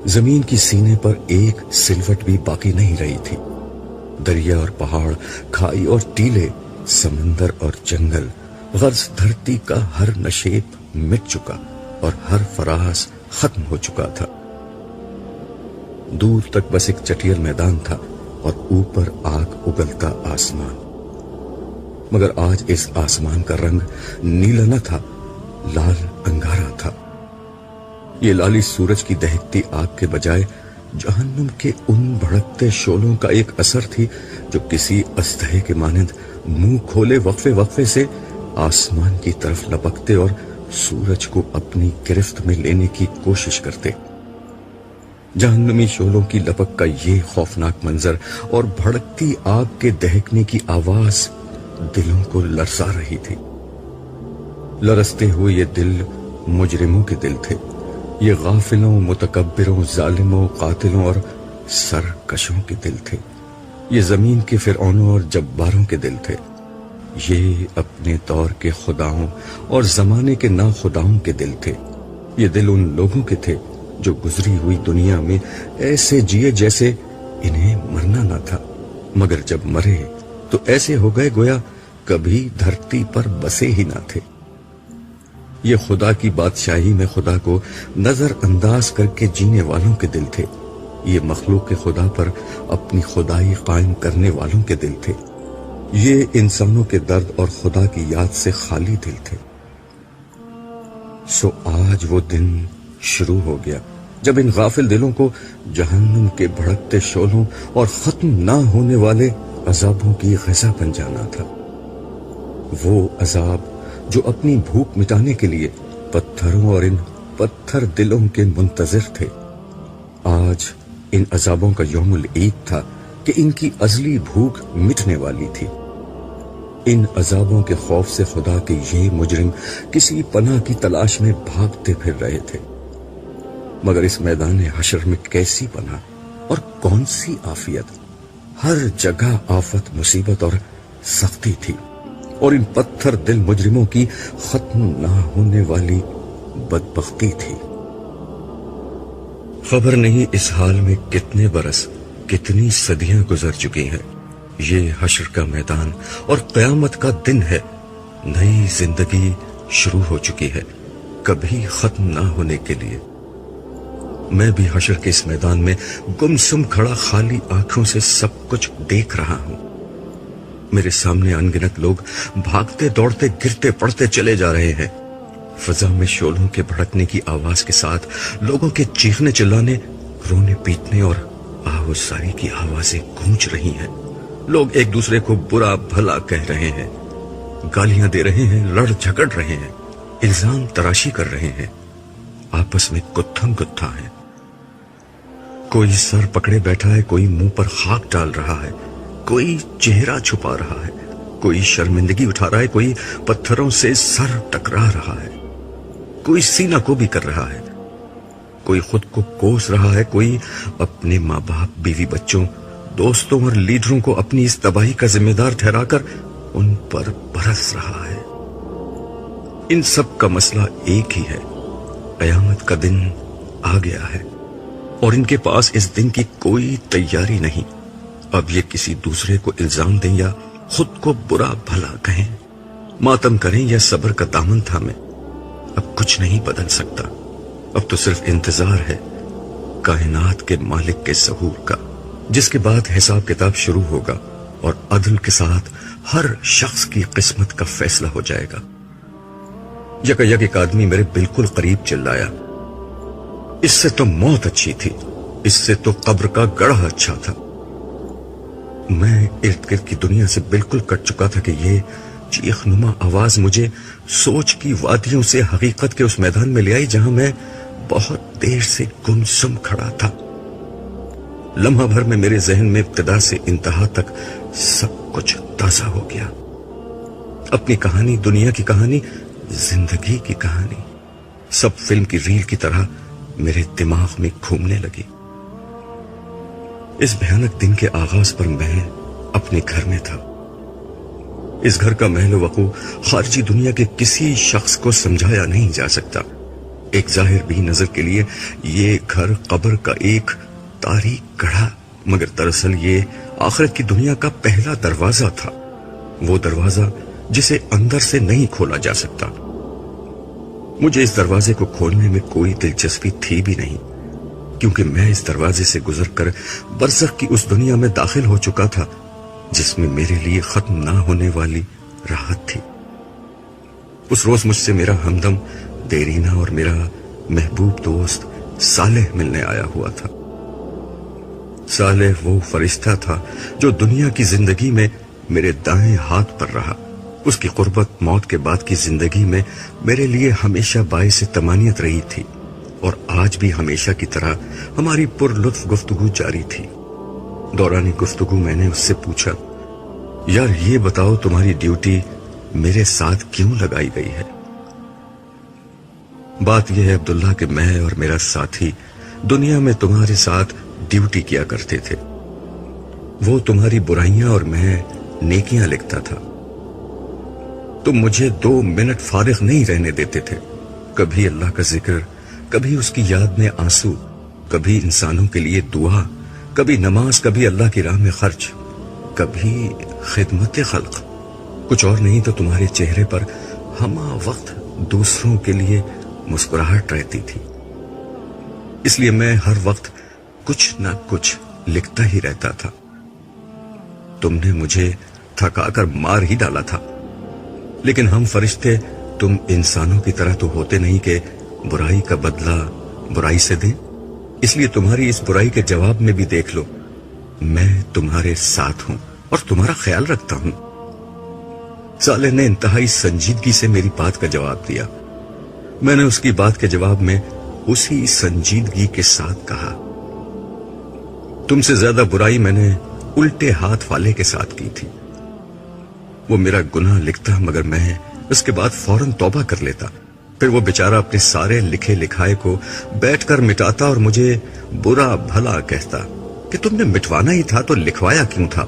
زمین کی سینے پر ایک سلوٹ بھی باقی نہیں رہی تھی۔ دریا اور پہاڑ، کھائی اور ٹیلے، سمندر اور جنگل، غرض دھرتی کا ہر نشیب مٹ چکا اور ہر فراز ختم ہو چکا تھا۔ دور تک بس ایک چٹیل میدان تھا اور اوپر آگ اگلتا آسمان، مگر آج اس آسمان کا رنگ نیلا نہ تھا، لال انگارا تھا۔ یہ لالی سورج کی دہکتی آگ کے بجائے جہنم کے ان بھڑکتے شعلوں کا ایک اثر تھی جو کسی اژدہے کے مانند منہ کھولے وقفے وقفے سے آسمان کی طرف لپکتے اور سورج کو اپنی گرفت میں لینے کی کوشش کرتے۔ جہنمی شعلوں کی لپک کا یہ خوفناک منظر اور بھڑکتی آگ کے دہکنے کی آواز دلوں کو لرزا رہی تھی۔ لرزتے ہوئے یہ دل مجرموں کے دل تھے، یہ غافلوں، متکبروں، ظالموں، قاتلوں اور سرکشوں کے دل تھے، یہ زمین کے فرعونوں اور جباروں کے دل تھے، یہ اپنے دور کے خداؤں اور زمانے کے ناخداؤں کے دل تھے، یہ دل ان لوگوں کے تھے جو گزری ہوئی دنیا میں ایسے جیے جیسے انہیں مرنا نہ تھا، مگر جب مرے تو ایسے ہو گئے گویا کبھی دھرتی پر بسے ہی نہ تھے۔ یہ خدا کی بادشاہی میں خدا کو نظر انداز کر کے جینے والوں کے دل تھے، یہ مخلوق کے خدا پر اپنی خدائی قائم کرنے والوں کے دل تھے، یہ انسانوں کے درد اور خدا کی یاد سے خالی دل تھے۔ سو آج وہ دن شروع ہو گیا جب ان غافل دلوں کو جہنم کے بھڑکتے شعلوں اور ختم نہ ہونے والے عذابوں کی غذا بن جانا تھا۔ وہ عذاب جو اپنی بھوک مٹانے کے لیے پتھروں اور ان پتھر دلوں کے منتظر تھے۔ آج ان عذابوں کا یوم العید تھا کہ ان کی ازلی بھوک مٹنے والی تھی۔ ان عذابوں کے خوف سے خدا کے یہ مجرم کسی پناہ کی تلاش میں بھاگتے پھر رہے تھے، مگر اس میدان حشر میں کیسی پناہ اور کون سی عافیت! ہر جگہ آفت، مصیبت اور سختی تھی، اور ان پتھر دل مجرموں کی ختم نہ ہونے والی بدبختی تھی۔ خبر نہیں اس حال میں کتنے برس، کتنی صدیاں گزر چکی ہیں۔ یہ حشر کا میدان اور قیامت کا دن ہے، نئی زندگی شروع ہو چکی ہے، کبھی ختم نہ ہونے کے لیے۔ میں بھی حشر کے اس میدان میں گمسم کھڑا خالی آنکھوں سے سب کچھ دیکھ رہا ہوں۔ میرے سامنے انگنت لوگ بھاگتے دوڑتے گرتے پڑتے چلے جا رہے ہیں، فضا میں شعلوں کے بھڑکنے کی آواز کے ساتھ لوگوں کے چیخنے چلانے، رونے پیٹنے اور آہوازاری کی آوازیں گونج رہی ہیں۔ لوگ ایک دوسرے کو برا بھلا کہہ رہے ہیں، گالیاں دے رہے ہیں، لڑ جھگڑ رہے ہیں، الزام تراشی کر رہے ہیں، آپس میں گتھم گتھا ہے۔ کوئی سر پکڑے بیٹھا ہے، کوئی منہ پر خاک ڈال رہا ہے، کوئی چہرہ چھپا رہا ہے، کوئی شرمندگی اٹھا رہا ہے، کوئی پتھروں سے سر ٹکرا رہا ہے، کوئی سینہ کو بھی کر رہا ہے، کوئی خود کو کوس رہا ہے، کوئی اپنے ماں باپ، بیوی بچوں، دوستوں اور لیڈروں کو اپنی اس تباہی کا ذمہ دار ٹھہرا کر ان پر برس رہا ہے۔ ان سب کا مسئلہ ایک ہی ہے، قیامت کا دن آ گیا ہے، اور ان کے پاس اس دن کی کوئی تیاری نہیں۔ اب یہ کسی دوسرے کو الزام دیں یا خود کو برا بھلا کہیں، ماتم کریں یا صبر کا دامن تھامیں، اب کچھ نہیں بدل سکتا۔ اب تو صرف انتظار ہے کائنات کے مالک کے ظہور کا، جس کے بعد حساب کتاب شروع ہوگا اور عدل کے ساتھ ہر شخص کی قسمت کا فیصلہ ہو جائے گا۔ یک ایک آدمی میرے بالکل قریب چلایا، اس سے تو موت اچھی تھی، اس سے تو قبر کا گڑھا اچھا تھا۔ میں ارد گرد کی دنیا سے بالکل کٹ چکا تھا کہ یہ چیخ نما آواز مجھے سوچ کی وادیوں سے حقیقت کے اس میدان میں لے آئی جہاں میں بہت دیر سے گمسم کھڑا تھا۔ لمحہ بھر میں میرے ذہن میں ابتدا سے انتہا تک سب کچھ تازہ ہو گیا۔ اپنی کہانی، دنیا کی کہانی، زندگی کی کہانی، سب فلم کی ریل کی طرح میرے دماغ میں گھومنے لگی۔ اس بھیانک دن کے آغاز پر میں اپنے گھر میں تھا۔ اس گھر کا محل وقوع خارجی دنیا کے کسی شخص کو سمجھایا نہیں جا سکتا۔ ایک ظاہر بھی نظر کے لیے یہ گھر قبر کا ایک تاریک گڑھا، مگر دراصل یہ آخرت کی دنیا کا پہلا دروازہ تھا، وہ دروازہ جسے اندر سے نہیں کھولا جا سکتا۔ مجھے اس دروازے کو کھولنے میں کوئی دلچسپی تھی بھی نہیں، کیونکہ میں اس دروازے سے گزر کر برزخ کی اس دنیا میں داخل ہو چکا تھا جس میں میرے لیے ختم نہ ہونے والی راحت تھی۔ اس روز مجھ سے میرا ہمدم دیرینہ اور میرا محبوب دوست صالح ملنے آیا ہوا تھا۔ صالح وہ فرشتہ تھا جو دنیا کی زندگی میں میرے دائیں ہاتھ پر رہا۔ اس کی قربت موت کے بعد کی زندگی میں میرے لیے ہمیشہ باعث طمانینت رہی تھی، اور آج بھی ہمیشہ کی طرح ہماری پر لطف گفتگو جاری تھی۔ دوران گفتگو میں نے اس سے پوچھا، یار یہ بتاؤ تمہاری ڈیوٹی میرے ساتھ کیوں لگائی گئی ہے؟ بات یہ ہے عبداللہ کہ میں اور میرا ساتھی دنیا میں تمہارے ساتھ ڈیوٹی کیا کرتے تھے۔ وہ تمہاری برائیاں اور میں نیکیاں لکھتا تھا۔ تم مجھے 2 منٹ فارغ نہیں رہنے دیتے تھے، کبھی اللہ کا ذکر، کبھی اس کی یاد میں آنسو، کبھی انسانوں کے لیے دعا، کبھی نماز، کبھی اللہ کی راہ میں خرچ، کبھی خدمت خلق۔ کچھ اور نہیں تو تمہارے چہرے پر ہمہ وقت دوسروں کے لیے مسکراہٹ رہتی تھی، اس لیے میں ہر وقت کچھ نہ کچھ لکھتا ہی رہتا تھا۔ تم نے مجھے تھکا کر مار ہی ڈالا تھا، لیکن ہم فرشتے تم انسانوں کی طرح تو ہوتے نہیں کہ برائی کا بدلہ برائی سے دیں، اس لیے تمہاری اس برائی کے جواب میں بھی دیکھ لو، میں تمہارے ساتھ ہوں اور تمہارا خیال رکھتا ہوں۔ صالح نے انتہائی سنجیدگی سے میری بات کا جواب دیا۔ میں نے اس کی بات کے جواب میں اسی سنجیدگی کے ساتھ کہا، تم سے زیادہ برائی میں نے الٹے ہاتھ والے کے ساتھ کی تھی۔ وہ میرا گناہ لکھتا مگر میں اس کے بعد فوراً توبہ کر لیتا، پھر وہ بیچارہ اپنے سارے لکھے لکھائے کو بیٹھ کر مٹاتا اور مجھے برا بھلا کہتا کہ تم نے مٹوانا ہی تھا تو لکھوایا کیوں تھا۔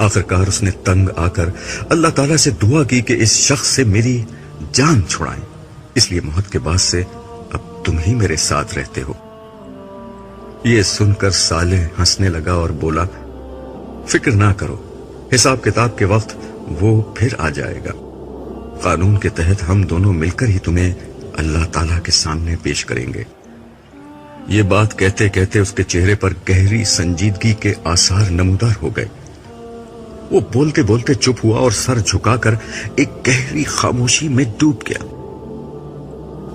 آخرکار اس نے تنگ آ کر اللہ تعالیٰ سے دعا کی کہ اس شخص سے میری جان چھڑائیں، اس لیے موت کے بعد سے اب تم ہی میرے ساتھ رہتے ہو۔ یہ سن کر صالح ہنسنے لگا اور بولا، فکر نہ کرو، حساب کتاب کے وقت وہ پھر آ جائے گا۔ قانون کے تحت ہم دونوں مل کر ہی تمہیں اللہ تعالیٰ کے سامنے پیش کریں گے۔ یہ بات کہتے کہتے اس کے چہرے پر گہری سنجیدگی کے آثار نمودار ہو گئے۔ وہ بولتے بولتے چپ ہوا اور سر جھکا کر ایک گہری خاموشی میں ڈوب گیا۔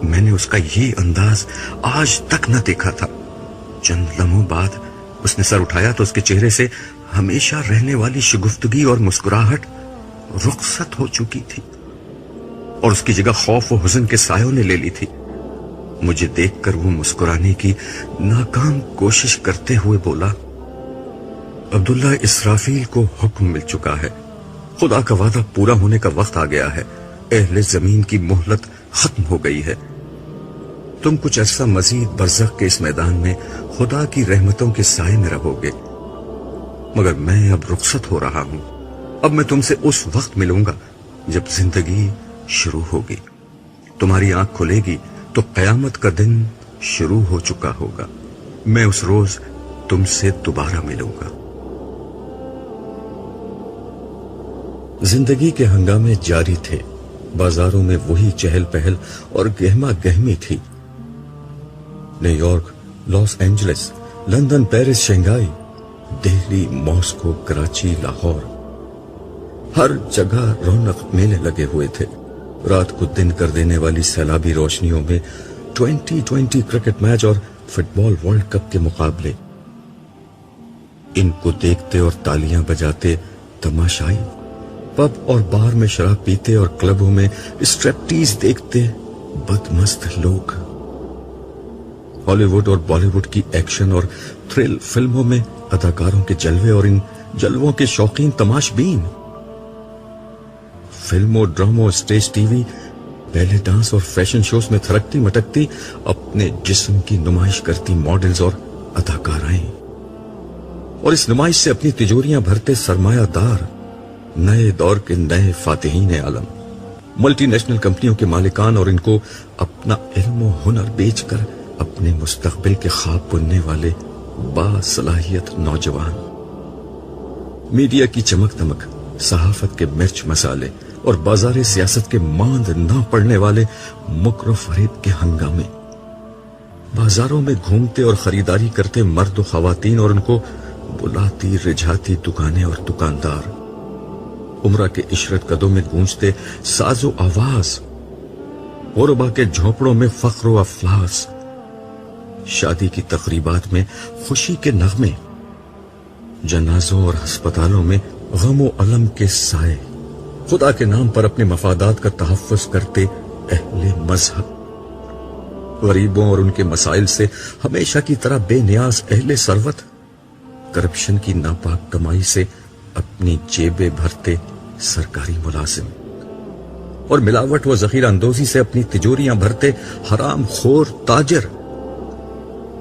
میں نے اس کا یہ انداز آج تک نہ دیکھا تھا۔ چند لمحوں بعد اس نے سر اٹھایا تو اس کے چہرے سے ہمیشہ رہنے والی شگفتگی اور مسکراہٹ رخصت ہو چکی تھی، اور اس کی جگہ خوف و حزن کے سایوں نے لے لی تھی۔ مجھے دیکھ کر وہ مسکرانے کی ناکام کوشش کرتے ہوئے بولا، عبداللہ، اسرافیل کو حکم مل چکا ہے، خدا کا وعدہ پورا ہونے کا وقت آ گیا ہے، اہل زمین کی مہلت ختم ہو گئی ہے، تم کچھ عرصہ مزید برزخ کے اس میدان میں خدا کی رحمتوں کے سائے میں رہو گے، مگر میں اب رخصت ہو رہا ہوں۔ اب میں تم سے اس وقت ملوں گا جب زندگی شروع ہوگی، تمہاری آنکھ کھلے گی تو قیامت کا دن شروع ہو چکا ہوگا، میں اس روز تم سے دوبارہ ملوں گا۔ زندگی کے ہنگامے جاری تھے، بازاروں میں وہی چہل پہل اور گہما گہمی تھی۔ New York, Los Angeles, London, Paris, Shanghai, Delhi, Moscow, Karachi, Lahore, ہر جگہ رونق میلے لگے ہوئے تھے۔ رات کو دن کر دینے والی سیلابی روشنیوں میں 2020 کرکٹ میچ اور فٹ بال ورلڈ کپ کے مقابلے، ان کو دیکھتے اور تالیاں بجاتے تماشائی، پب اور بار میں شراب پیتے اور کلبوں میں اسٹریپٹیز دیکھتے بدمست لوگ، ہالی ووڈ اور بالی ووڈ کی ایکشن اور تھرل فلموں میں اداکاروں کے جلوے اور ان جلووں کے شوقین تماش بین، فلموں، ڈراموں، اسٹیج ٹی وی، بیلے ڈانس اور فیشن شوز میں تھرکتی مٹکتی اپنے جسم کی نمائش کرتی ماڈلز اور اداکارائیں، اور اس نمائش سے اپنی تجوریاں بھرتے سرمایہ دار، نئے دور کے نئے فاتحین عالم، ملٹی نیشنل کمپنیوں کے مالکان اور ان کو اپنا علم و ہنر بیچ کر اپنے مستقبل کے خواب بننے والے باصلاحیت نوجوان، میڈیا کی چمک دمک، صحافت کے مرچ مسالے اور بازار سیاست کے ماند نہ پڑنے والے مکر و فریب کے ہنگامے، بازاروں میں گھومتے اور خریداری کرتے مرد و خواتین اور ان کو بلاتی رجھاتی دکانیں اور دکاندار، عمرہ کے عشرت قدوں میں گونجتے ساز و آواز، غربا کے جھونپڑوں میں فخر و افلاس، شادی کی تقریبات میں خوشی کے نغمے، جنازوں اور ہسپتالوں میں غم و علم کے سائے، خدا کے نام پر اپنے مفادات کا تحفظ کرتے اہل مذہب، غریبوں اور ان کے مسائل سے ہمیشہ کی طرح بے نیاز اہل ثروت، کرپشن کی ناپاک کمائی سے اپنی جیبیں بھرتے سرکاری ملازم اور ملاوٹ و ذخیرہ اندوزی سے اپنی تجوریاں بھرتے حرام خور تاجر،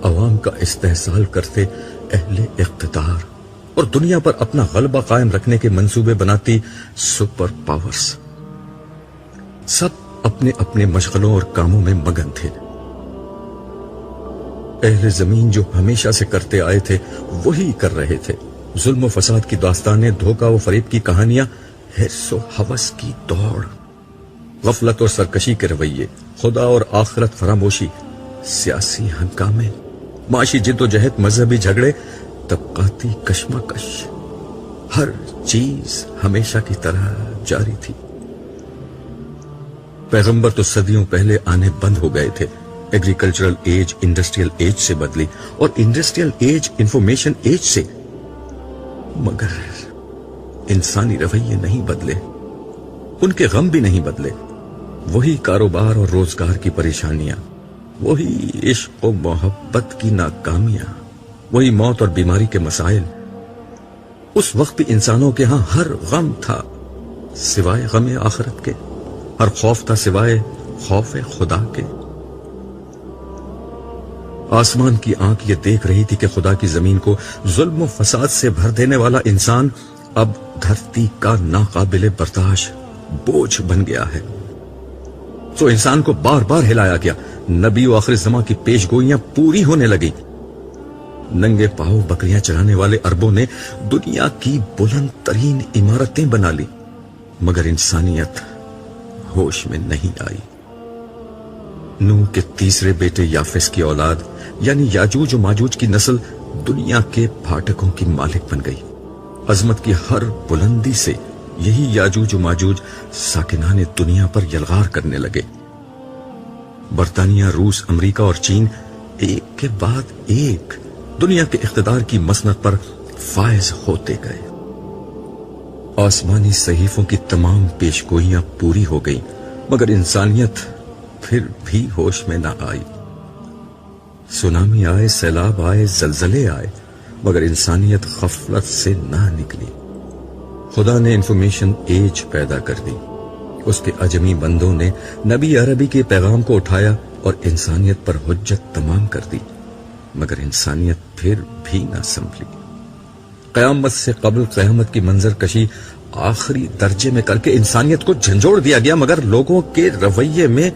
عوام کا استحصال کرتے اہل اقتدار اور دنیا پر اپنا غلبہ قائم رکھنے کے منصوبے بناتی سپر پاورز، سب اپنے اپنے مشغلوں اور کاموں میں مگن تھے۔ اہل زمین جو ہمیشہ سے کرتے آئے تھے وہی کر رہے تھے، ظلم و فساد کی داستانیں، دھوکہ و فریب کی کہانیاں، حرص و ہوس کی دوڑ، غفلت اور سرکشی کے رویے، خدا اور آخرت فراموشی، سیاسی ہنگامے، معاشی جد و جہد، مذہبی جھگڑے، طبقاتی کشمکش، ہر چیز ہمیشہ کی طرح جاری تھی۔ پیغمبر تو صدیوں پہلے آنے بند ہو گئے تھے، ایگریکلچرل ایج انڈسٹریل ایج سے بدلی اور انڈسٹریل ایج انفارمیشن ایج سے، مگر انسانی رویے نہیں بدلے، ان کے غم بھی نہیں بدلے، وہی کاروبار اور روزگار کی پریشانیاں، وہی عشق و محبت کی ناکامیاں، وہی موت اور بیماری کے مسائل۔ اس وقت بھی انسانوں کے ہاں ہر غم تھا سوائے غم آخرت کے، ہر خوف تھا سوائے خوف خدا کے۔ آسمان کی آنکھ یہ دیکھ رہی تھی کہ خدا کی زمین کو ظلم و فساد سے بھر دینے والا انسان اب دھرتی کا ناقابل برداشت بوجھ بن گیا ہے، تو انسان کو بار بار ہلایا گیا، نبی و آخر زمان کی پیش گوئیاں پوری ہونے لگی، ننگے پاؤں بکریاں چرانے والے عربوں نے دنیا کی بلند ترین عمارتیں بنا لی، مگر انسانیت ہوش میں نہیں آئی۔ نوح کے تیسرے بیٹے یافس کی اولاد یعنی یاجوج و ماجوج کی نسل دنیا کے پھاٹکوں کی مالک بن گئی۔ عظمت کی ہر بلندی سے یہی یاجوج و ماجوج ساکنان دنیا پر یلغار کرنے لگے۔ برطانیہ، روس، امریکہ اور چین ایک کے بعد ایک دنیا کے اقتدار کی مسند پر فائز ہوتے گئے۔ آسمانی صحیفوں کی تمام پیشگوئیاں پوری ہو گئیں، مگر انسانیت پھر بھی ہوش میں نہ آئی۔ سونامی آئے، سیلاب آئے، زلزلے آئے، مگر انسانیت غفلت سے نہ نکلی۔ خدا نے انفارمیشن ایج پیدا کر دی، اس کے اجمی بندوں نے نبی عربی کے پیغام کو اٹھایا اور انسانیت پر حجت تمام کر دی، مگر انسانیت پھر بھی نہ سنبھلی۔ قیامت سے قبل قیامت کی منظر کشی آخری درجے میں کر کے انسانیت کو جھنجھوڑ دیا گیا، مگر لوگوں کے رویے میں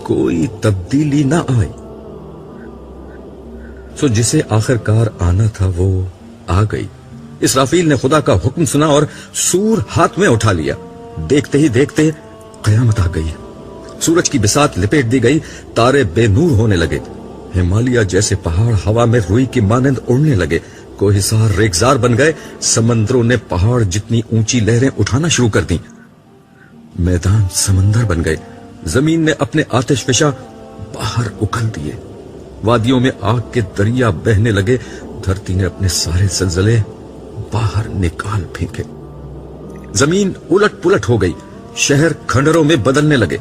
کوئی تبدیلی نہ آئی۔ سو جسے آخر کار آنا تھا وہ آ گئی۔ اسرافیل نے خدا کا حکم سنا اور سور ہاتھ میں اٹھا لیا، دیکھتے ہی دیکھتے قیامت آ گئی، سورج کی بساط لپیٹ دی گئی، تارے بے نور ہونے لگے، ہمالیہ جیسے پہاڑ ہوا میں روئی کی مانند اڑنے لگے، کوہسار ریگزار بن گئے، سمندروں نے پہاڑ جتنی اونچی لہریں اٹھانا شروع کر دیں، میدان سمندر بن گئے، زمین نے اپنے آتش فشاں باہر اکھل دیے، وادیوں میں آگ کے دریا بہنے لگے، دھرتی نے اپنے سارے زلزلے باہر نکال پھینکے، زمین الٹ پلٹ ہو گئی، شہر کھنڈروں میں بدلنے لگے،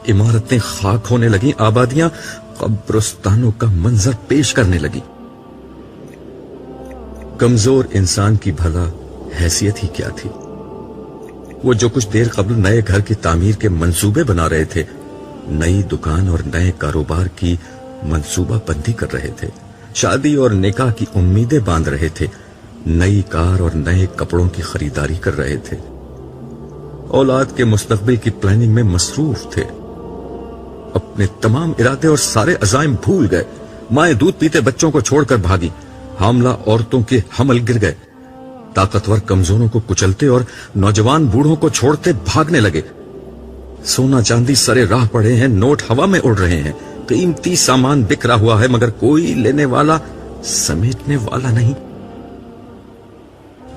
عمارتیں خاک ہونے لگیں، آبادیاں قبرستانوں کا منظر پیش کرنے لگی۔ کمزور انسان کی بھلا حیثیت ہی کیا تھی؟ وہ جو کچھ دیر قبل نئے گھر کی تعمیر کے منصوبے بنا رہے تھے، نئی دکان اور نئے کاروبار کی منصوبہ بندی کر رہے تھے، شادی اور نکاح کی امیدیں باندھ رہے تھے، نئی کار اور نئے کپڑوں کی خریداری کر رہے تھے، اولاد کے مستقبل کی پلاننگ میں مصروف تھے. اپنے تمام ارادے اور سارے عزائم بھول گئے. مائیں دودھ پیتے بچوں کو چھوڑ کر بھاگی. حاملہ عورتوں کے حمل گر گئے. طاقتور کمزوروں کو کچلتے اور نوجوان بوڑھوں کو چھوڑتے بھاگنے لگے. سونا چاندی سرے راہ پڑے ہیں, نوٹ ہوا میں اڑ رہے ہیں, قیمتی سامان بکھرا ہوا ہے, مگر کوئی لینے والا, سمیٹنے والا نہیں.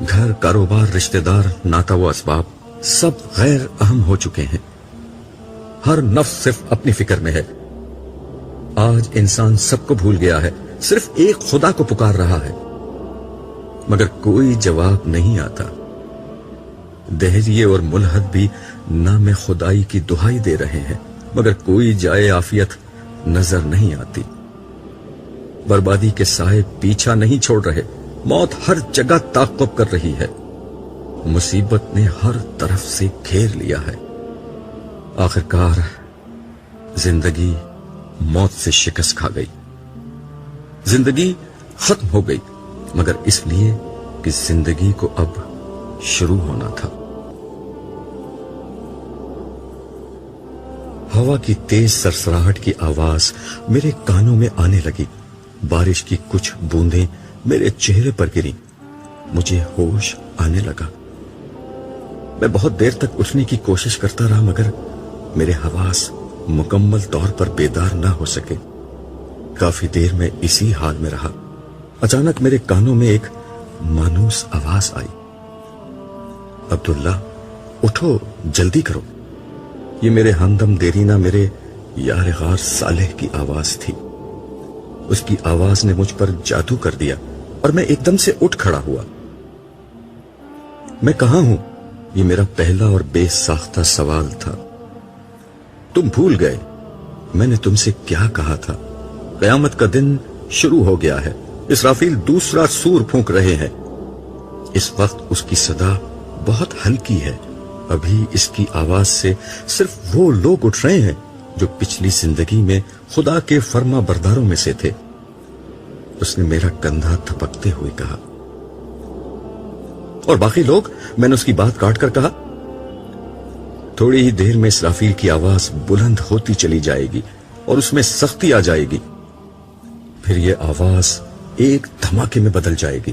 گھر, کاروبار, رشتہ دار, ناتا و اسباب سب غیر اہم ہو چکے ہیں. ہر نفس صرف اپنی فکر میں ہے. آج انسان سب کو بھول گیا ہے, صرف ایک خدا کو پکار رہا ہے, مگر کوئی جواب نہیں آتا. دہریے اور ملحد بھی نام خدائی کی دہائی دے رہے ہیں, مگر کوئی جائے عافیت نظر نہیں آتی. بربادی کے سائے پیچھا نہیں چھوڑ رہے. موت ہر جگہ تعاقب کر رہی ہے. مصیبت نے ہر طرف سے گھیر لیا ہے. آخرکار زندگی موت سے شکست کھا گئی. زندگی ختم ہو گئی, مگر اس لیے کہ زندگی کو اب شروع ہونا تھا. ہوا کی تیز سرسراہٹ کی آواز میرے کانوں میں آنے لگی. بارش کی کچھ بوندیں میرے چہرے پر گری. مجھے ہوش آنے لگا. میں بہت دیر تک اٹھنے کی کوشش کرتا رہا, مگر میرے حواس مکمل طور پر بیدار نہ ہو سکے. کافی دیر میں اسی حال میں رہا. اچانک میرے کانوں میں ایک مانوس آواز آئی, عبداللہ اٹھو, جلدی کرو. یہ میرے ہمدم دیرینہ, میرے یار غار صالح کی آواز تھی. اس کی آواز نے مجھ پر جادو کر دیا اور میں ایک دم سے اٹھ کھڑا ہوا. میں کہاں ہوں؟ یہ میرا پہلا اور بے ساختہ سوال تھا. تم بھول گئے میں نے تم سے کیا کہا تھا. قیامت کا دن شروع ہو گیا ہے. اسرافیل دوسرا سور پھونک رہے ہیں. اس وقت اس کی صدا بہت ہلکی ہے. ابھی اس کی آواز سے صرف وہ لوگ اٹھ رہے ہیں جو پچھلی زندگی میں خدا کے فرما برداروں میں سے تھے. اس نے میرا کندھا تھپکتے ہوئے کہا. اور باقی لوگ؟ میں نے اس کی بات کاٹ کر کہا. تھوڑی ہی دیر میں اسرافیل کی آواز بلند ہوتی چلی جائے گی اور اس میں سختی آ جائے گی. پھر یہ آواز ایک دھماکے میں بدل جائے گی.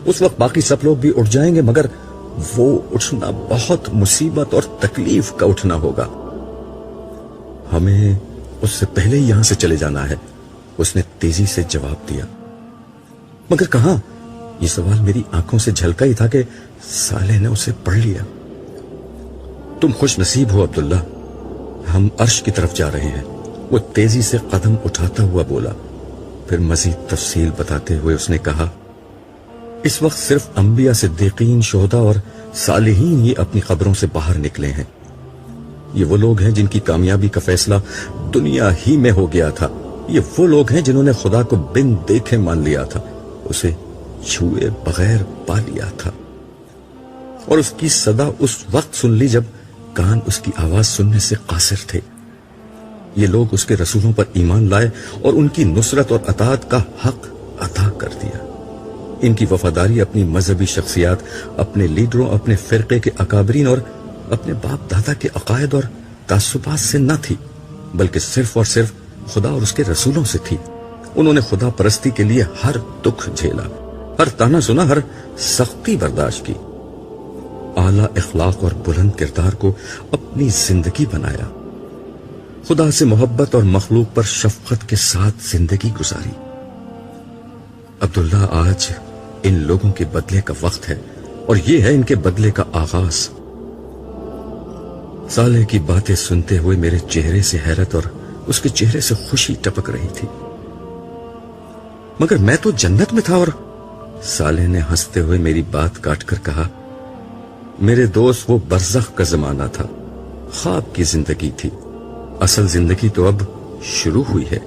اس وقت باقی سب لوگ بھی اٹھ جائیں گے, مگر وہ اٹھنا بہت مصیبت اور تکلیف کا اٹھنا ہوگا. ہمیں اس سے پہلے ہی یہاں سے چلے جانا ہے. اس نے تیزی سے جواب دیا. مگر کہاں؟ یہ سوال میری آنکھوں سے جھلکا ہی تھا کہ صالح نے اسے پڑھ لیا. تم خوش نصیب ہو عبداللہ, ہم عرش کی طرف جا رہے ہیں. وہ تیزی سے قدم اٹھاتا ہوا بولا. پھر مزید تفصیل بتاتے ہوئے اس نے کہا, اس وقت صرف انبیاء, صدیقین, شہداء اور صالحین ہی اپنی قبروں سے باہر نکلے ہیں. یہ وہ لوگ ہیں جن کی کامیابی کا فیصلہ دنیا ہی میں ہو گیا تھا. یہ وہ لوگ ہیں جنہوں نے خدا کو بن دیکھے مان لیا تھا, اسے چھوئے بغیر پا لیا تھا, اور اس کی صدا اس وقت سن لی جب کان اس کی آواز سننے سے قاصر تھے. یہ لوگ اس کے رسولوں پر ایمان لائے اور ان کی نصرت اور اطاعت کا حق ادا کر دیا. ان کی وفاداری اپنی مذہبی شخصیات, اپنے لیڈروں, اپنے فرقے کے اکابرین اور اپنے باپ دادا کے عقائد اور تعصبات سے نہ تھی, بلکہ صرف اور صرف خدا اور اس کے رسولوں سے تھی. انہوں نے خدا پرستی کے لیے ہر دکھ جھیلا, ہر طعنہ سنا, ہر سختی برداشت کی. اعلیٰ اخلاق اور بلند کردار کو اپنی زندگی بنایا. خدا سے محبت اور مخلوق پر شفقت کے ساتھ زندگی گزاری. عبداللہ, آج ان لوگوں کے بدلے کا وقت ہے, اور یہ ہے ان کے بدلے کا آغاز. صالح کی باتیں سنتے ہوئے میرے چہرے سے حیرت اور اس کے چہرے سے خوشی ٹپک رہی تھی. مگر میں تو جنت میں تھا. اور صالح نے ہنستے ہوئے میری بات کاٹ کر کہا, میرے دوست, وہ برزخ کا زمانہ تھا, خواب کی زندگی تھی. اصل زندگی تو اب شروع ہوئی ہے.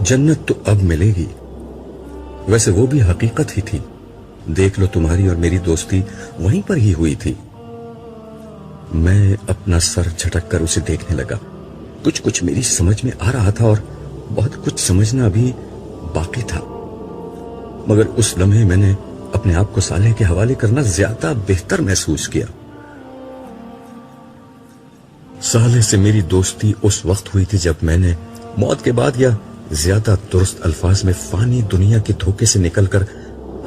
جنت تو اب ملے گی. ویسے وہ بھی حقیقت ہی تھی. دیکھ لو, تمہاری اور میری دوستی وہیں پر ہی ہوئی تھی. میں اپنا سر جھٹک کر اسے دیکھنے لگا. کچھ میری سمجھ میں آ رہا تھا اور بہت کچھ سمجھنا بھی باقی تھا. مگر اس لمحے میں نے اپنے آپ کو صالح کے حوالے کرنا زیادہ بہتر محسوس کیا. صالح سے میری دوستی اس وقت ہوئی تھی جب میں نے موت کے بعد یا زیادہ درست الفاظ میں فانی دنیا کے دھوکے سے نکل کر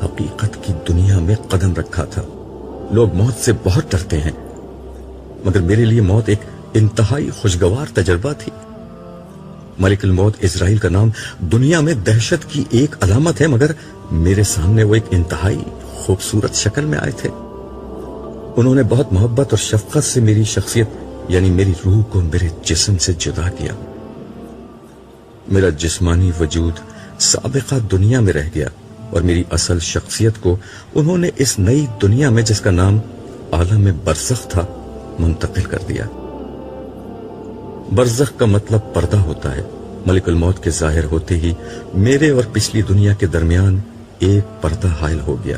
حقیقت کی دنیا میں قدم رکھا تھا۔ لوگ موت سے بہت ڈرتے ہیں، مگر میرے لیے موت ایک انتہائی خوشگوار تجربہ تھی۔ ملک الموت اسرائیل کا نام دنیا میں دہشت کی ایک علامت ہے، مگر میرے سامنے وہ ایک انتہائی خوبصورت شکل میں آئے تھے۔ انہوں نے بہت محبت اور شفقت سے میری شخصیت یعنی میری روح کو میرے جسم سے جدا کیا۔ میرا جسمانی وجود سابقہ دنیا میں رہ گیا اور میری اصل شخصیت کو انہوں نے اس نئی دنیا میں، جس کا نام عالم برزخ تھا، منتقل کر دیا۔ برزخ کا مطلب پردہ ہوتا ہے۔ ملک الموت کے ظاہر ہوتے ہی میرے اور پچھلی دنیا کے درمیان ایک پردہ حائل ہو گیا،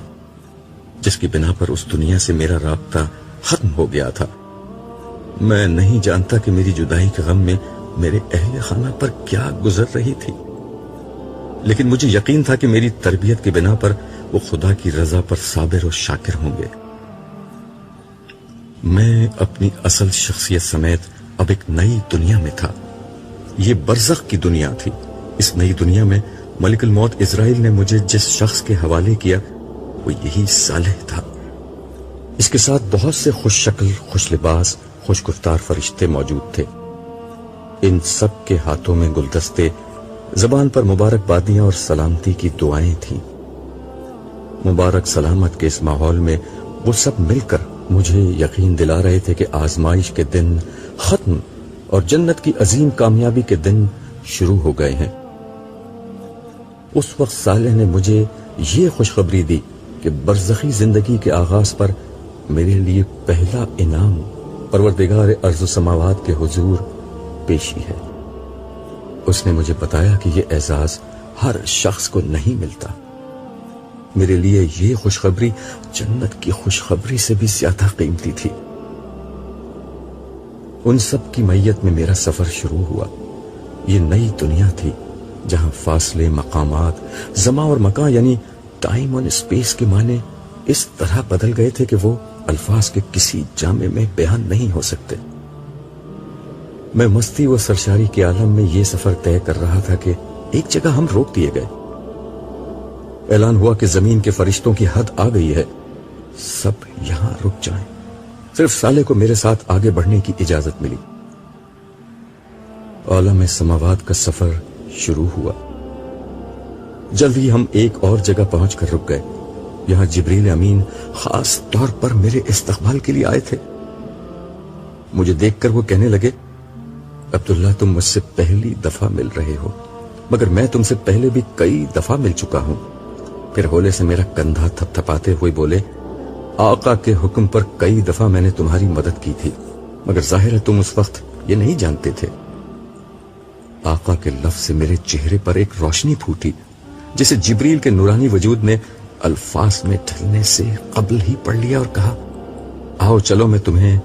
جس کی بنا پر اس دنیا سے میرا رابطہ ختم ہو گیا تھا۔ میں نہیں جانتا کہ میری جدائی کے غم میں میرے اہل خانہ پر کیا گزر رہی تھی، لیکن مجھے یقین تھا کہ میری تربیت کی بنا پر وہ خدا کی رضا پر صابر و شاکر ہوں گے۔ میں اپنی اصل شخصیت سمیت اب ایک نئی دنیا میں تھا۔ یہ برزخ کی دنیا تھی۔ اس نئی دنیا میں ملک الموت اسرائیل نے مجھے جس شخص کے حوالے کیا وہ یہی صالح تھا۔ اس کے ساتھ بہت سے خوش شکل، خوش لباس، خوش گفتار فرشتے موجود تھے۔ ان سب کے ہاتھوں میں گلدستے، زبان پر مبارکبادیاں اور سلامتی کی دعائیں تھیں۔ مبارک سلامت کے اس ماحول میں وہ سب مل کر مجھے یقین دلا رہے تھے کہ آزمائش کے دن ختم اور جنت کی عظیم کامیابی کے دن شروع ہو گئے ہیں۔ اس وقت صالح نے مجھے یہ خوشخبری دی کہ برزخی زندگی کے آغاز پر میرے لیے پہلا انعام پروردگار ارض و سماوات کے حضور پیشی ہے۔ اس نے مجھے بتایا کہ یہ اعزاز ہر شخص کو نہیں ملتا۔ میرے لیے یہ خوشخبری جنت کی خوشخبری سے بھی زیادہ قیمتی تھی۔ ان سب کی میت میں میرا سفر شروع ہوا۔ یہ نئی دنیا تھی جہاں فاصلے، مقامات، زمان اور مکان یعنی ٹائم اور اسپیس کے معنی اس طرح بدل گئے تھے کہ وہ الفاظ کے کسی جامع میں بیان نہیں ہو سکتے۔ میں مستی و سرشاری کے عالم میں یہ سفر طے کر رہا تھا کہ ایک جگہ ہم روک دیے گئے۔ اعلان ہوا کہ زمین کے فرشتوں کی حد آ گئی ہے، سب یہاں رک جائیں۔ صرف صالح کو میرے ساتھ آگے بڑھنے کی اجازت ملی۔ عالم سماوات کا سفر شروع ہوا۔ جلد ہی ہم ایک اور جگہ پہنچ کر رک گئے۔ یہاں جبریل امین خاص طور پر میرے استقبال کے لیے آئے تھے۔ مجھے دیکھ کر وہ کہنے لگے، عبداللہ تم مجھ سے پہلی دفعہ مل رہے ہو، مگر میں تم سے پہلے بھی کئی دفعہ مل چکا ہوں۔ پھر ہولے سے میرا کندھا تھپ تھپاتے ہوئے بولے، آقا کے حکم پر کئی دفعہ میں نے تمہاری مدد کی تھی، مگر ظاہر ہے تم اس وقت یہ نہیں جانتے تھے۔ آقا کے لفظ سے میرے چہرے پر ایک روشنی پھوٹی جسے جبریل کے نورانی وجود نے الفاظ میں ڈھلنے سے قبل ہی پڑھ لیا اور کہا، آؤ چلو میں تمہیں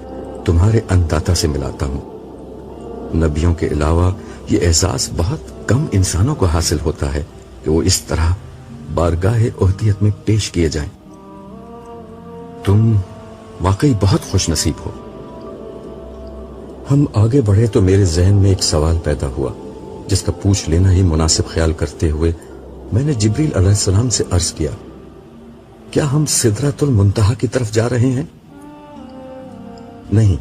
تمہارے انداتا سے ملاتا ہوں۔ نبیوں کے علاوہ یہ احساس بہت کم انسانوں کو حاصل ہوتا ہے کہ وہ اس طرح بارگاہ اہدیت میں پیش کیے جائیں۔ تم واقعی بہت خوش نصیب ہو۔ ہم آگے بڑھے تو میرے ذہن میں ایک سوال پیدا ہوا جس کا پوچھ لینا ہی مناسب خیال کرتے ہوئے میں نے جبریل علیہ السلام سے عرض کیا، کیا ہم سدرۃ المنتہا کی طرف جا رہے ہیں؟ نہیں،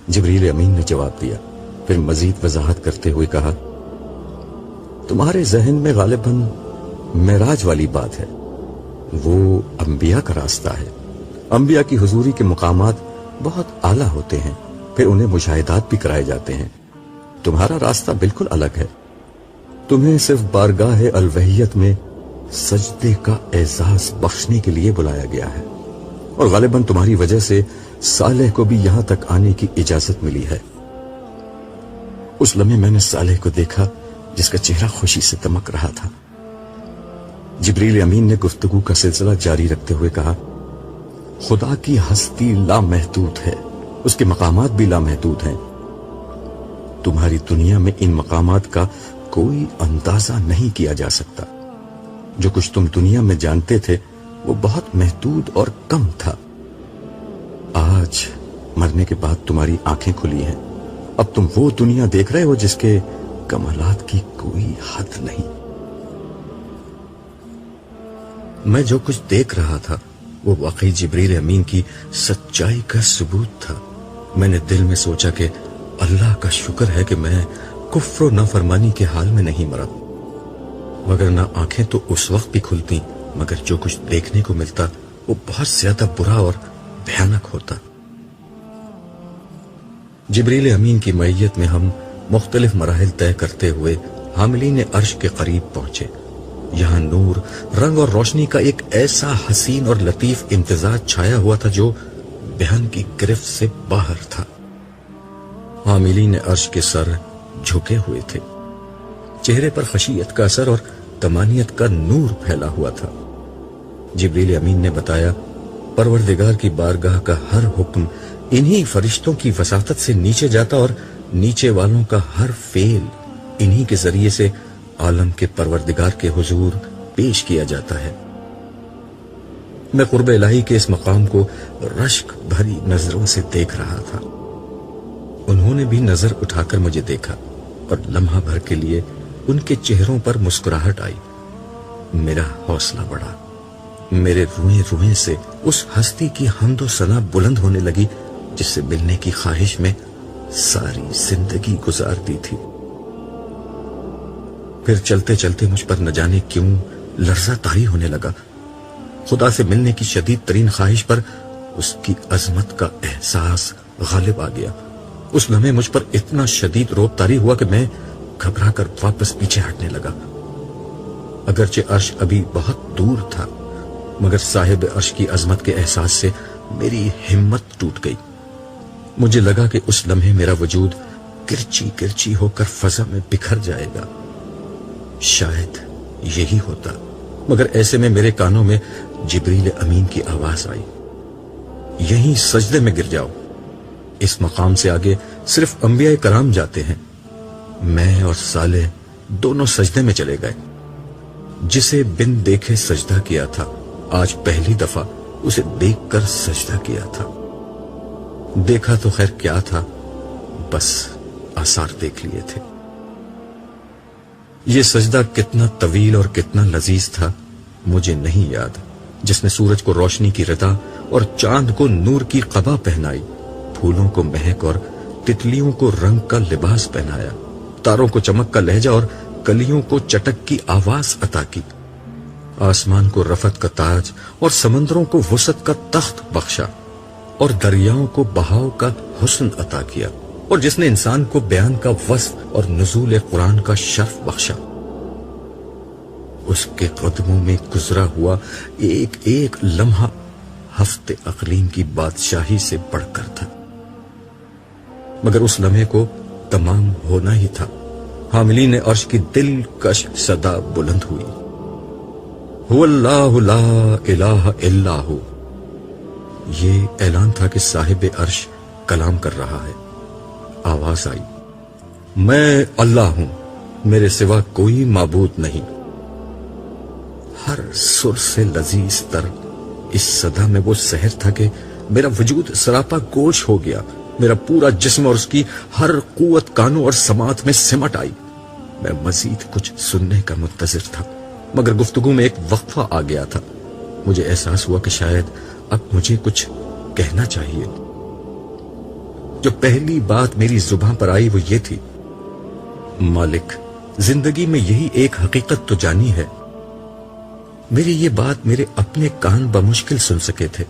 جبریل امین نے جواب دیا۔ پھر مزید وضاحت کرتے ہوئے کہا، تمہارے ذہن میں غالباً معراج والی بات ہے، وہ انبیاء کا راستہ ہے۔ انبیاء کی حضوری کے مقامات بہت اعلیٰ ہوتے ہیں، پھر انہیں مشاہدات بھی کرائے جاتے ہیں۔ تمہارا راستہ بالکل الگ ہے۔ تمہیں صرف بارگاہ الوہیت میں سجدے کا اعزاز بخشنے کے لیے بلایا گیا ہے، اور غالباً تمہاری وجہ سے صالح کو بھی یہاں تک آنے کی اجازت ملی ہے۔ اس لمحے میں نے صالح کو دیکھا جس کا چہرہ خوشی سے دمک رہا تھا۔ جبریل امین نے گفتگو کا سلسلہ جاری رکھتے ہوئے کہا، خدا کی ہستی لامحدود ہے، اس کے مقامات بھی لامحدود ہیں۔ تمہاری دنیا میں ان مقامات کا کوئی اندازہ نہیں کیا جا سکتا۔ جو کچھ تم دنیا میں جانتے تھے وہ بہت محدود اور کم تھا۔ آج مرنے کے بعد تمہاری آنکھیں کھلی ہیں اب تم وہ دنیا دیکھ رہے ہو جس کے کمالات کی کوئی حد نہیں۔ میں جو کچھ دیکھ رہا تھا وہ واقعی جبریل امین کی سچائی کا ثبوت تھا۔ میں نے دل میں سوچا کہ اللہ کا شکر ہے کہ میں کفر و نافرمانی کے حال میں نہیں مرا، مگر نہ آنکھیں تو اس وقت بھی کھلتی مگر جو کچھ دیکھنے کو ملتا وہ بہت زیادہ برا اور بھیانک ہوتا۔ جبریل امین کی معیت میں ہم مختلف مراحل طے کرتے ہوئے حاملین عرش کے قریب پہنچے۔ یہاں نور، رنگ اور روشنی کا ایک ایسا حسین اور لطیف امتزاج چھایا ہوا تھا جو بیان کی گرفت سے باہر تھا۔ حاملین عرش کے سر جھکے ہوئے تھے، چہرے پر خشیت کا اثر اور تمانیت کا نور پھیلا ہوا تھا۔ جبریل امین نے بتایا، پروردگار کی بارگاہ کا ہر حکم انہی فرشتوں کی وساطت سے نیچے جاتا اور نیچے والوں کا ہر فعل انہی کے ذریعے سے عالم کے پروردگار کے حضور پیش کیا جاتا ہے۔ میں قرب الہی کے اس مقام کو رشک بھری نظروں سے دیکھ رہا تھا۔ انہوں نے بھی نظر اٹھا کر مجھے دیکھا اور لمحہ بھر کے لیے ان کے چہروں پر مسکراہٹ آئی۔ میرا حوصلہ بڑھا، میرے روئیں روئیں سے اس ہستی کی حمد و ثنا بلند ہونے لگی جس سے ملنے کی خواہش میں ساری زندگی گزار دی تھی۔ پھر چلتے چلتے مجھ پر نہ جانے کیوں لرزہ طاری ہونے لگا۔ خدا سے ملنے کی شدید ترین خواہش پر اس کی عظمت کا احساس غالب آ گیا۔ اس لمحے مجھ پر اتنا شدید روب طاری ہوا کہ میں گھبرا کر واپس پیچھے ہٹنے لگا۔ اگرچہ عرش ابھی بہت دور تھا مگر صاحب عرش کی عظمت کے احساس سے میری ہمت ٹوٹ گئی۔ مجھے لگا کہ اس لمحے میرا وجود کرچی کرچی ہو کر فضا میں بکھر جائے گا۔ شاید یہی ہوتا، مگر ایسے میں میرے کانوں میں جبریل امین کی آواز آئی، یہیں سجدے میں گر جاؤ، اس مقام سے آگے صرف انبیاء کرام جاتے ہیں۔ میں اور صالح دونوں سجدے میں چلے گئے۔ جسے بن دیکھے سجدہ کیا تھا، آج پہلی دفعہ اسے دیکھ کر سجدہ کیا تھا۔ دیکھا تو خیر کیا تھا، بس آثار دیکھ لیے تھے۔ یہ سجدہ کتنا طویل اور کتنا لذیذ تھا مجھے نہیں یاد، جس نے سورج کو روشنی کی رتا اور چاند کو نور کی قبا پہنائی، پھولوں کو مہک اور تتلیوں کو رنگ کا لباس پہنایا، تاروں کو چمک کا لہجہ اور کلیوں کو چٹک کی آواز عطا کی، آسمان کو رفعت کا تاج اور سمندروں کو وسعت کا تخت بخشا اور دریاؤں کو بہاؤ کا حسن عطا کیا، اور جس نے انسان کو بیان کا وصف اور نزول قرآن کا شرف بخشا۔ اس کے قدموں میں گزرا ہوا ایک ایک لمحہ ہفت اقلیم کی بادشاہی سے بڑھ کر تھا، مگر اس لمحے کو تمام ہونا ہی تھا۔ حاملین عرش کی دلکش صدا بلند ہوئی، هو اللہ لا الہ الا ہو۔ یہ اعلان تھا کہ صاحب عرش کلام کر رہا ہے۔ آواز آئی، میں اللہ ہوں، میرے سوا کوئی معبود نہیں۔ ہر سر سے لذیذ تر اس صدا میں وہ سحر تھا کہ میرا وجود سراپا گوش ہو گیا، میرا پورا جسم اور اس کی ہر قوت کانوں اور سماعت میں سمٹ آئی۔ میں مزید کچھ سننے کا منتظر تھا مگر گفتگو میں ایک وقفہ آ گیا تھا۔ مجھے احساس ہوا کہ شاید اب مجھے کچھ کہنا چاہیے۔ جو پہلی بات میری زبان پر آئی وہ یہ تھی، مالک، زندگی میں یہی ایک حقیقت تو جانی ہے۔ میری یہ بات میرے اپنے کان بمشکل سن سکے تھے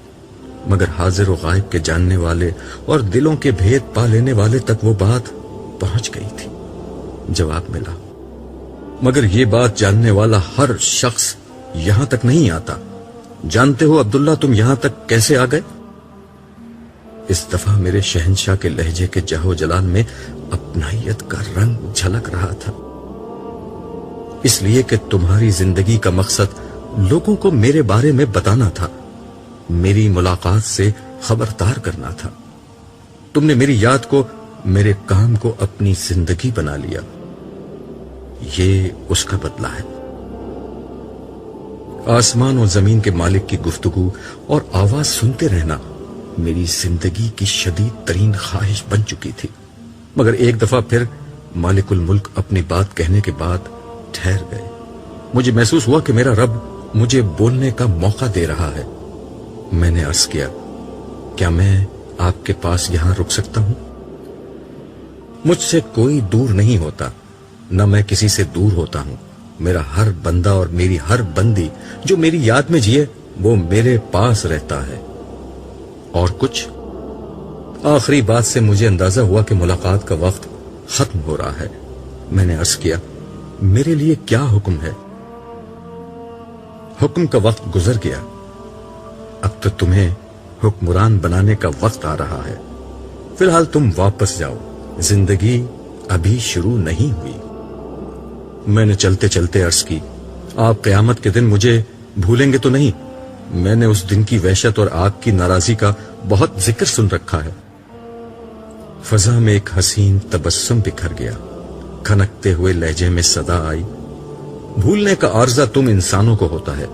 مگر حاضر و غائب کے جاننے والے اور دلوں کے بھید پا لینے والے تک وہ بات پہنچ گئی تھی۔ جواب ملا، مگر یہ بات جاننے والا ہر شخص یہاں تک نہیں آتا۔ جانتے ہو عبداللہ تم یہاں تک کیسے آ گئے؟ اس دفعہ میرے شہنشاہ کے لہجے کے جہو جلال میں اپنائیت کا رنگ جھلک رہا تھا۔ اس لیے کہ تمہاری زندگی کا مقصد لوگوں کو میرے بارے میں بتانا تھا، میری ملاقات سے خبردار کرنا تھا۔ تم نے میری یاد کو، میرے کام کو اپنی زندگی بنا لیا، یہ اس کا بدلہ ہے۔ آسمان و زمین کے مالک کی گفتگو اور آواز سنتے رہنا میری زندگی کی شدید ترین خواہش بن چکی تھی، مگر ایک دفعہ پھر مالک الملک اپنی بات کہنے کے بعد ٹھہر گئے۔ مجھے محسوس ہوا کہ میرا رب مجھے بولنے کا موقع دے رہا ہے۔ میں نے عرض کیا، کیا میں آپ کے پاس یہاں رک سکتا ہوں؟ مجھ سے کوئی دور نہیں ہوتا، نہ میں کسی سے دور ہوتا ہوں۔ میرا ہر بندہ اور میری ہر بندی جو میری یاد میں جیے وہ میرے پاس رہتا ہے۔ اور کچھ؟ آخری بات سے مجھے اندازہ ہوا کہ ملاقات کا وقت ختم ہو رہا ہے۔ میں نے عرض کیا، میرے لیے کیا حکم ہے؟ حکم کا وقت گزر گیا، اب تو تمہیں حکمران بنانے کا وقت آ رہا ہے۔ فی الحال تم واپس جاؤ، زندگی ابھی شروع نہیں ہوئی۔ میں نے چلتے چلتے عرض کی، آپ قیامت کے دن مجھے بھولیں گے تو نہیں؟ میں نے اس دن کی وحشت اور آپ کی ناراضی کا بہت ذکر سن رکھا ہے۔ فضا میں ایک حسین تبسم بکھر گیا، کھنکتے ہوئے لہجے میں صدا آئی، بھولنے کا عارضہ تم انسانوں کو ہوتا ہے،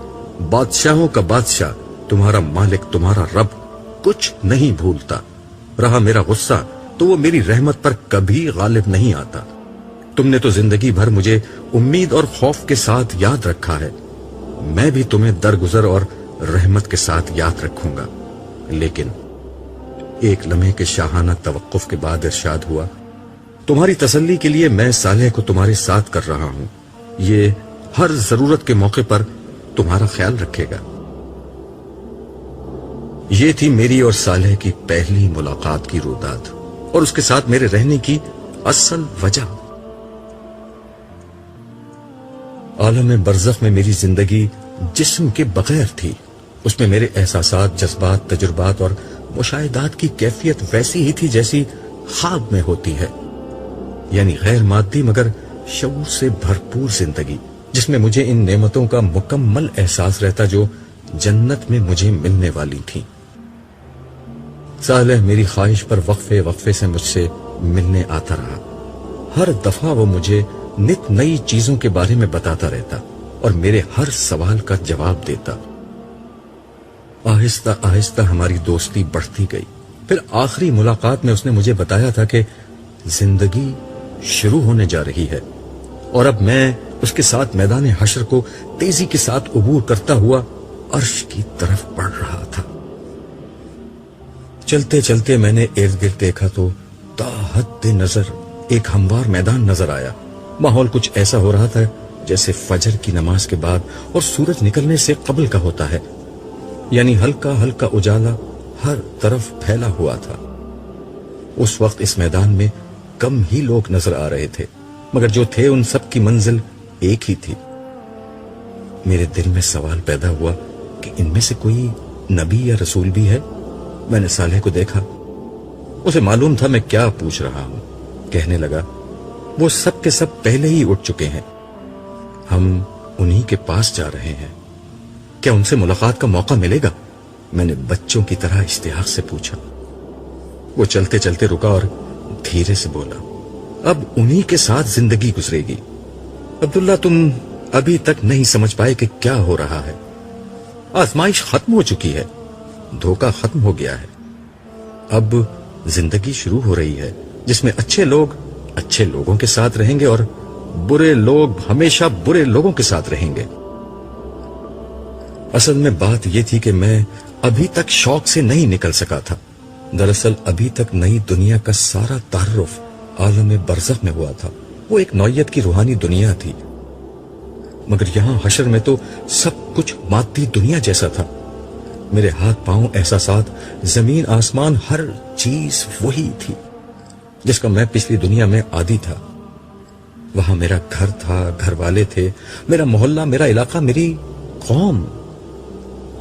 بادشاہوں کا بادشاہ، تمہارا مالک، تمہارا رب کچھ نہیں بھولتا۔ رہا میرا غصہ تو وہ میری رحمت پر کبھی غالب نہیں آتا۔ تم نے تو زندگی بھر مجھے امید اور خوف کے ساتھ یاد رکھا ہے، میں بھی تمہیں درگزر اور رحمت کے ساتھ یاد رکھوں گا۔ لیکن ایک لمحے کے شاہانہ توقف کے بعد ارشاد ہوا، تمہاری تسلی کے لیے میں صالح کو تمہارے ساتھ کر رہا ہوں، یہ ہر ضرورت کے موقع پر تمہارا خیال رکھے گا۔ یہ تھی میری اور صالح کی پہلی ملاقات کی رویداد اور اس کے ساتھ میرے رہنے کی اصل وجہ۔ عالم برزخ میں میری زندگی جسم کے بغیر تھی، اس میں میرے احساسات، جذبات، تجربات اور مشاہدات کی کیفیت ویسی ہی تھی جیسی خواب میں ہوتی ہے، یعنی غیر مادی مگر شعور سے بھرپور زندگی، جس میں مجھے ان نعمتوں کا مکمل احساس رہتا جو جنت میں مجھے ملنے والی تھی۔ صالح میری خواہش پر وقفے وقفے سے مجھ سے ملنے آتا رہا، ہر دفعہ وہ مجھے نت نئی چیزوں کے بارے میں بتاتا رہتا اور میرے ہر سوال کا جواب دیتا۔ آہستہ آہستہ ہماری دوستی بڑھتی گئی۔ پھر آخری ملاقات میں اس نے مجھے بتایا تھا کہ زندگی شروع ہونے جا رہی ہے اور اب میں اس کے ساتھ میدان حشر کو تیزی کے ساتھ عبور کرتا ہوا عرش کی طرف بڑھ رہا تھا۔ چلتے چلتے میں نے ارد گرد دیکھا تو تا حد نظر ایک ہموار میدان نظر آیا۔ ماحول کچھ ایسا ہو رہا تھا جیسے فجر کی نماز کے بعد اور سورج نکلنے سے قبل کا ہوتا ہے، یعنی ہلکا ہلکا اجالا ہر طرف پھیلا ہوا تھا۔ اس وقت اس میدان میں کم ہی لوگ نظر آ رہے تھے، مگر جو تھے ان سب کی منزل ایک ہی تھی۔ میرے دل میں سوال پیدا ہوا کہ ان میں سے کوئی نبی یا رسول بھی ہے؟ میں نے صالح کو دیکھا، اسے معلوم تھا میں کیا پوچھ رہا ہوں۔ کہنے لگا، وہ سب کے سب پہلے ہی اٹھ چکے ہیں، ہم انہی کے پاس جا رہے ہیں، کیا ان سے ملاقات کا موقع ملے گا؟ میں نے بچوں کی طرح اشتیاق سے پوچھا۔ وہ چلتے چلتے رکا اور دھیرے سے بولا، اب انہی کے ساتھ زندگی گزرے گی۔ عبداللہ، تم ابھی تک نہیں سمجھ پائے کہ کیا ہو رہا ہے۔ آزمائش ختم ہو چکی ہے، دھوکہ ختم ہو گیا ہے، اب زندگی شروع ہو رہی ہے جس میں اچھے لوگ اچھے لوگوں کے ساتھ رہیں گے اور برے لوگ ہمیشہ برے لوگوں کے ساتھ رہیں گے۔ اصل میں بات یہ تھی کہ میں ابھی تک شوق سے نہیں نکل سکا تھا۔ دراصل ابھی تک نئی دنیا کا سارا تعارف عالم برزخ میں ہوا تھا، وہ ایک نوعیت کی روحانی دنیا تھی، مگر یہاں حشر میں تو سب کچھ مادی دنیا جیسا تھا۔ میرے ہاتھ پاؤں، احساسات، زمین آسمان، ہر چیز وہی تھی جس کا میں پچھلی دنیا میں عادی تھا۔ وہاں میرا گھر تھا، گھر والے تھے، میرا محلہ، میرا علاقہ، میری قوم۔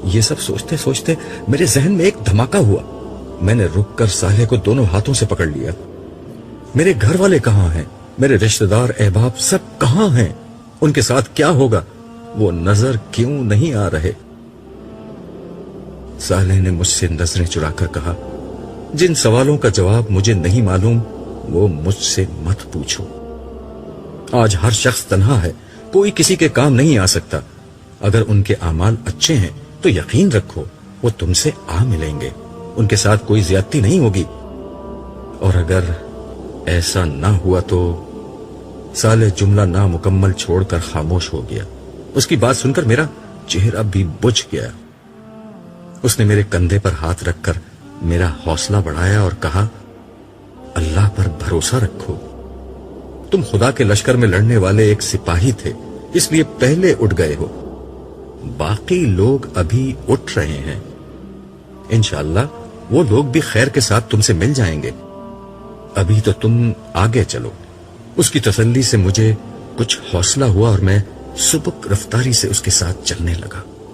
یہ سب سوچتے سوچتے میرے ذہن میں ایک دھماکہ ہوا۔ میں نے رک کر صالح کو دونوں ہاتھوں سے پکڑ لیا۔ میرے گھر والے کہاں ہیں؟ میرے رشتہ دار، احباب سب کہاں ہیں؟ ان کے ساتھ کیا ہوگا؟ وہ نظر کیوں نہیں آ رہے؟ صالح نے مجھ سے نظریں چرا کر کہا، جن سوالوں کا جواب مجھے نہیں معلوم وہ مجھ سے مت پوچھو۔ آج ہر شخص تنہا ہے، کوئی کسی کے کام نہیں آ سکتا۔ اگر ان کے اعمال اچھے ہیں تو یقین رکھو وہ تم سے آ ملیں گے، ان کے ساتھ کوئی زیادتی نہیں ہوگی، اور اگر ایسا نہ ہوا تو صالح جملہ نامکمل چھوڑ کر خاموش ہو گیا. اس کی بات سن کر میرا چہرہ بھی بجھ گیا. اس نے میرے کندھے پر ہاتھ رکھ کر میرا حوصلہ بڑھایا اور کہا, اللہ پر بھروسہ رکھو. تم خدا کے لشکر میں لڑنے والے ایک سپاہی تھے, اس لیے پہلے اٹھ گئے ہو. باقی لوگ ابھی اٹھ رہے ہیں. انشاءاللہ وہ لوگ بھی خیر کے ساتھ تم سے مل جائیں گے. ابھی تو تم آگے چلو. اس کی تسلی سے مجھے کچھ حوصلہ ہوا اور میں سبک رفتاری سے اس کے ساتھ چلنے لگا.